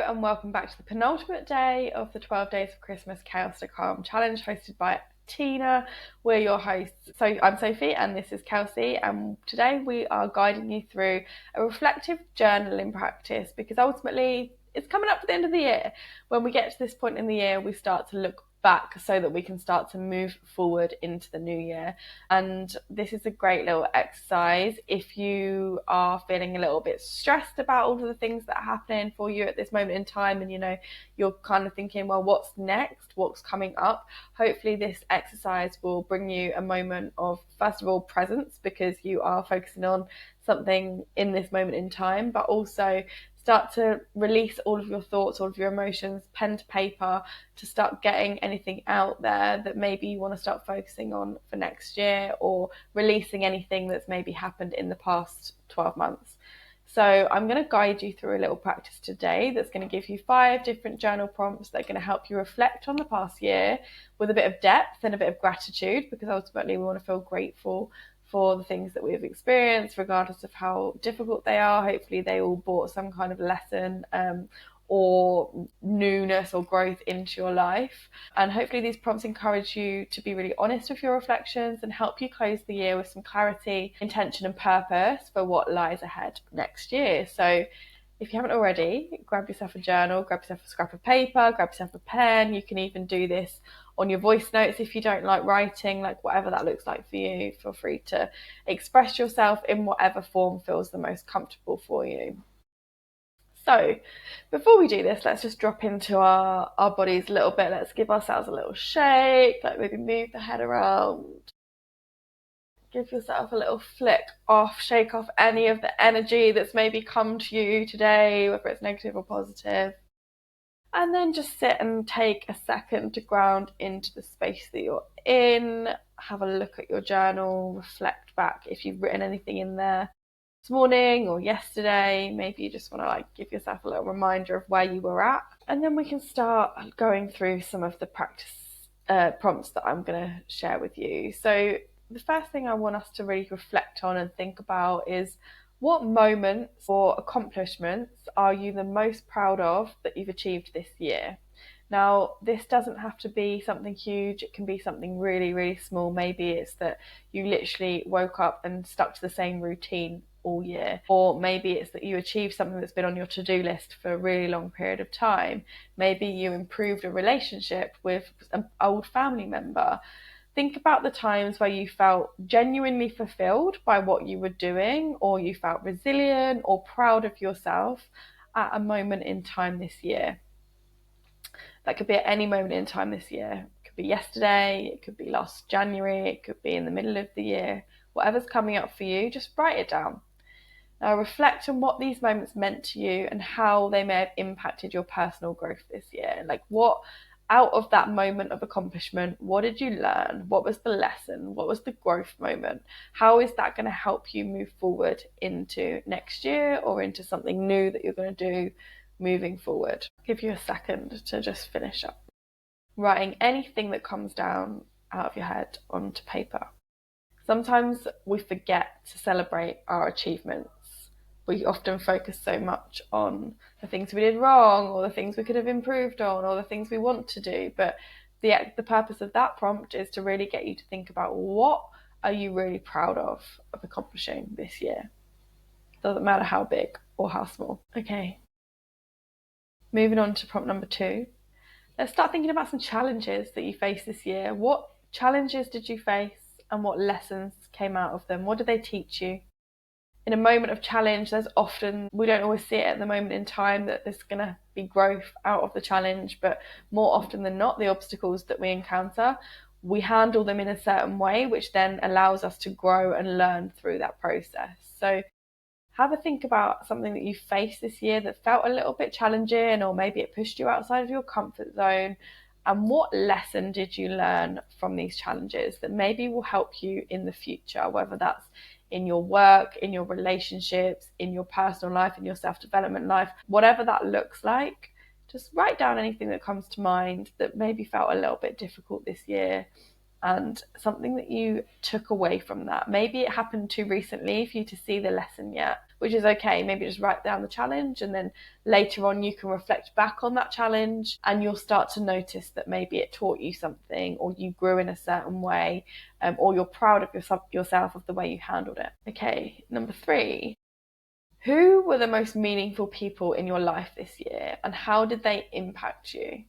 and welcome back to the penultimate day of the 12 Days of Christmas Chaos to Calm challenge hosted by TINAH. We're your hosts. So I'm Sophie and this is Kelsey, and today we are guiding you through a reflective journaling practice because ultimately it's coming up to the end of the year. When we get to this point in the year, we start to look back so that we can start to move forward into the new year. And this is a great little exercise if you are feeling a little bit stressed about all of the things that are happening for you at this moment in time, and you're kind of thinking, well, what's next, what's coming up. Hopefully this exercise will bring you a moment of, first of all, presence, because you are focusing on something in this moment in time, but also start to release all of your thoughts, all of your emotions, pen to paper, to start getting anything out there that maybe you want to start focusing on for next year, or releasing anything that's maybe happened in the past 12 months. So I'm going to guide you through a little practice today that's going to give you 5 different journal prompts that are going to help you reflect on the past year with a bit of depth and a bit of gratitude, because ultimately we want to feel grateful for the things that we've experienced, regardless of how difficult they are. Hopefully they all brought some kind of lesson or newness or growth into your life. And hopefully these prompts encourage you to be really honest with your reflections and help you close the year with some clarity, intention and purpose for what lies ahead next year. So if you haven't already, grab yourself a journal, grab yourself a scrap of paper, grab yourself a pen. You can even do this on your voice notes if you don't like writing, like whatever that looks like for you. Feel free to express yourself in whatever form feels the most comfortable for you. So before we do this, let's just drop into our bodies a little bit. Let's give ourselves a little shake, like maybe move the head around. Give yourself a little flick off, shake off any of the energy that's maybe come to you today, whether it's negative or positive. And then just sit and take a second to ground into the space that you're in. Have a look at your journal, reflect back if you've written anything in there this morning or yesterday. Maybe you just want to give yourself a little reminder of where you were at. And then we can start going through some of the practice prompts that I'm going to share with you. So the first thing I want us to really reflect on and think about is, what moments or accomplishments are you the most proud of that you've achieved this year? Now, this doesn't have to be something huge. It can be something really, really small. Maybe it's that you literally woke up and stuck to the same routine all year. Or maybe it's that you achieved something that's been on your to-do list for a really long period of time. Maybe you improved a relationship with an old family member. Think about the times where you felt genuinely fulfilled by what you were doing, or you felt resilient or proud of yourself at a moment in time this year. That could be at any moment in time this year. It could be yesterday, it could be last January, it could be in the middle of the year. Whatever's coming up for you, just write it down. Now reflect on what these moments meant to you and how they may have impacted your personal growth this year. Like, what out of that moment of accomplishment, what did you learn? What was the lesson? What was the growth moment? How is that going to help you move forward into next year or into something new that you're going to do moving forward? I'll give you a second to just finish up writing anything that comes down out of your head onto paper. Sometimes we forget to celebrate our achievements. We often focus so much on the things we did wrong, or the things we could have improved on, or the things we want to do. But the purpose of that prompt is to really get you to think about, what are you really proud of accomplishing this year? Doesn't matter how big or how small. Okay. Moving on to prompt number 2. Let's start thinking about some challenges that you faced this year. What challenges did you face and what lessons came out of them? What did they teach you? In a moment of challenge, we don't always see it at the moment in time that there's going to be growth out of the challenge, but more often than not, the obstacles that we encounter, we handle them in a certain way, which then allows us to grow and learn through that process. So have a think about something that you faced this year that felt a little bit challenging, or maybe it pushed you outside of your comfort zone. And what lesson did you learn from these challenges that maybe will help you in the future, whether that's in your work, in your relationships, in your personal life, in your self-development life, whatever that looks like. Just write down anything that comes to mind that maybe felt a little bit difficult this year, and something that you took away from that. Maybe it happened too recently for you to see the lesson yet, which is okay. Maybe just write down the challenge, and then later on you can reflect back on that challenge and you'll start to notice that maybe it taught you something, or you grew in a certain way, or you're proud of yourself of the way you handled it. Okay, number 3. Who were the most meaningful people in your life this year, and how did they impact you?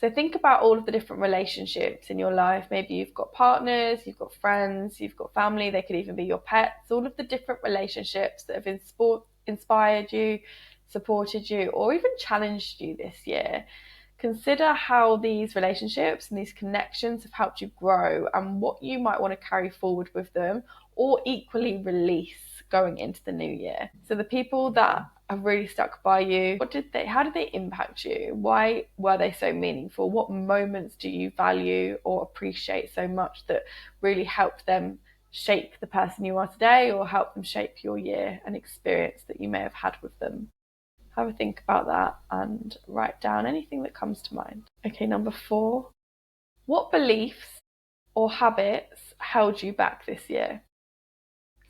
So think about all of the different relationships in your life. Maybe you've got partners, you've got friends, you've got family, they could even be your pets, all of the different relationships that have inspired you, supported you, or even challenged you this year. Consider how these relationships and these connections have helped you grow, and what you might want to carry forward with them, or equally release going into the new year. So the people that have really stuck by you, how did they impact you? Why were they so meaningful? What moments do you value or appreciate so much that really helped them shape the person you are today, or help them shape your year and experience that you may have had with them? Have a think about that and write down anything that comes to mind. Okay, number 4. What beliefs or habits held you back this year?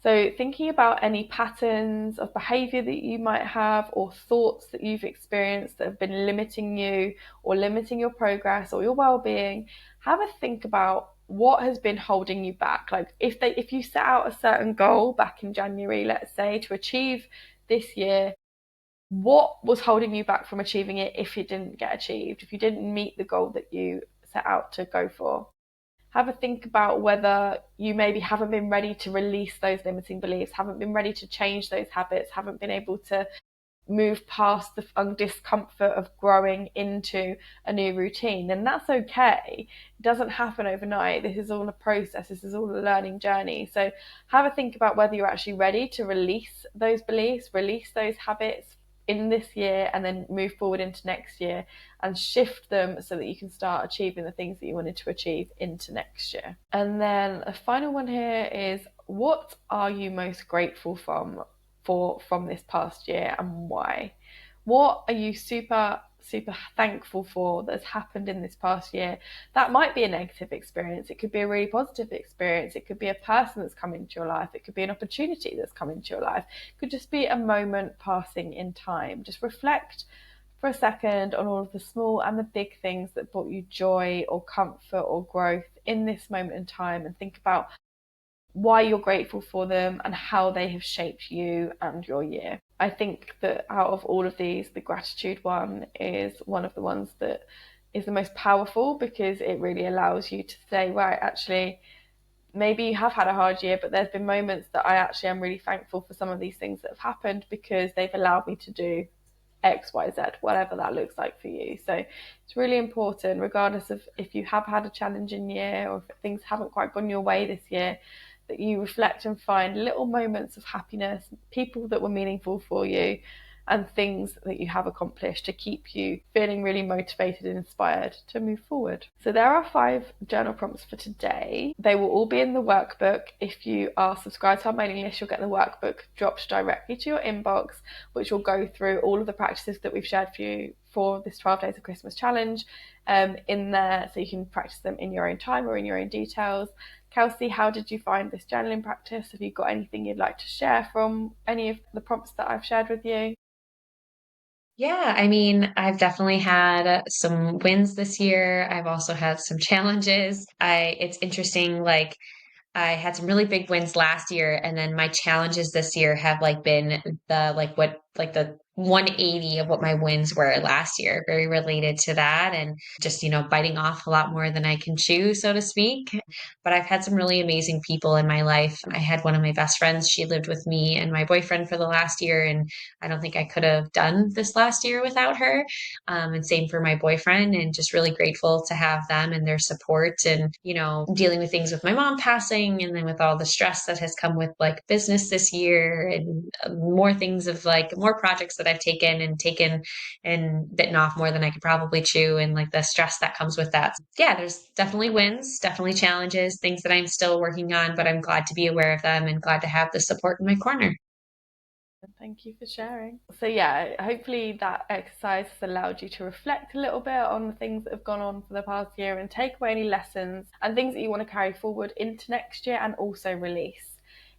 So thinking about any patterns of behaviour that you might have, or thoughts that you've experienced that have been limiting you or limiting your progress or your well-being, have a think about what has been holding you back. Like if you set out a certain goal back in January, let's say, to achieve this year, what was holding you back from achieving it if it didn't get achieved, if you didn't meet the goal that you set out to go for? Have a think about whether you maybe haven't been ready to release those limiting beliefs, haven't been ready to change those habits, haven't been able to move past the discomfort of growing into a new routine. And that's okay. It doesn't happen overnight. This is all a process. This is all a learning journey. So have a think about whether you're actually ready to release those beliefs, release those habits in this year, and then move forward into next year and shift them so that you can start achieving the things that you wanted to achieve into next year. And then the final one here is, what are you most grateful from this past year, and why? What are you super thankful for that's happened in this past year? That might be a negative experience, it could be a really positive experience, it could be a person that's come into your life, it could be an opportunity that's come into your life, it could just be a moment passing in time. Just reflect for a second on all of the small and the big things that brought you joy or comfort or growth in this moment in time, and think about why you're grateful for them and how they have shaped you and your year. I think that out of all of these, the gratitude one is one of the ones that is the most powerful, because it really allows you to say, right, actually, maybe you have had a hard year, but there's been moments that I actually am really thankful for some of these things that have happened, because they've allowed me to do X, Y, Z, whatever that looks like for you. So it's really important, regardless of if you have had a challenging year or if things haven't quite gone your way this year, that you reflect and find little moments of happiness, people that were meaningful for you, and things that you have accomplished to keep you feeling really motivated and inspired to move forward. So there are 5 journal prompts for today. They will all be in the workbook. If you are subscribed to our mailing list, you'll get the workbook dropped directly to your inbox, which will go through all of the practices that we've shared for you for this 12 Days of Christmas challenge in there, so you can practice them in your own time or in your own details. Kelsey, how did you find this journaling practice? Have you got anything you'd like to share from any of the prompts that I've shared with you? Yeah, I mean, I've definitely had some wins this year. I've also had some challenges. It's interesting, like I had some really big wins last year, and then my challenges this year have been the 180 of what my wins were last year, very related to that, and just, biting off a lot more than I can chew, so to speak. But I've had some really amazing people in my life. I had one of my best friends, she lived with me and my boyfriend for the last year, and I don't think I could have done this last year without her. And same for my boyfriend, and just really grateful to have them and their support, and, dealing with things with my mom passing, and then with all the stress that has come with business this year, and more things of more projects that I've taken and bitten off more than I could probably chew, and the stress that comes with that. Yeah, there's definitely wins, definitely challenges, things that I'm still working on, but I'm glad to be aware of them and glad to have the support in my corner. Thank you for sharing. So, yeah, hopefully that exercise has allowed you to reflect a little bit on the things that have gone on for the past year and take away any lessons and things that you want to carry forward into next year and also release.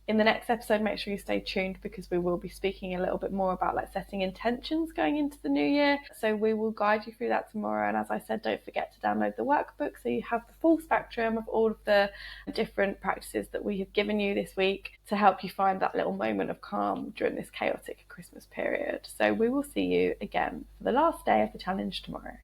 In the next episode, make sure you stay tuned because we will be speaking a little bit more about like setting intentions going into the new year. So we will guide you through that tomorrow. And as I said, don't forget to download the workbook so you have the full spectrum of all of the different practices that we have given you this week to help you find that little moment of calm during this chaotic Christmas period. So we will see you again for the last day of the challenge tomorrow.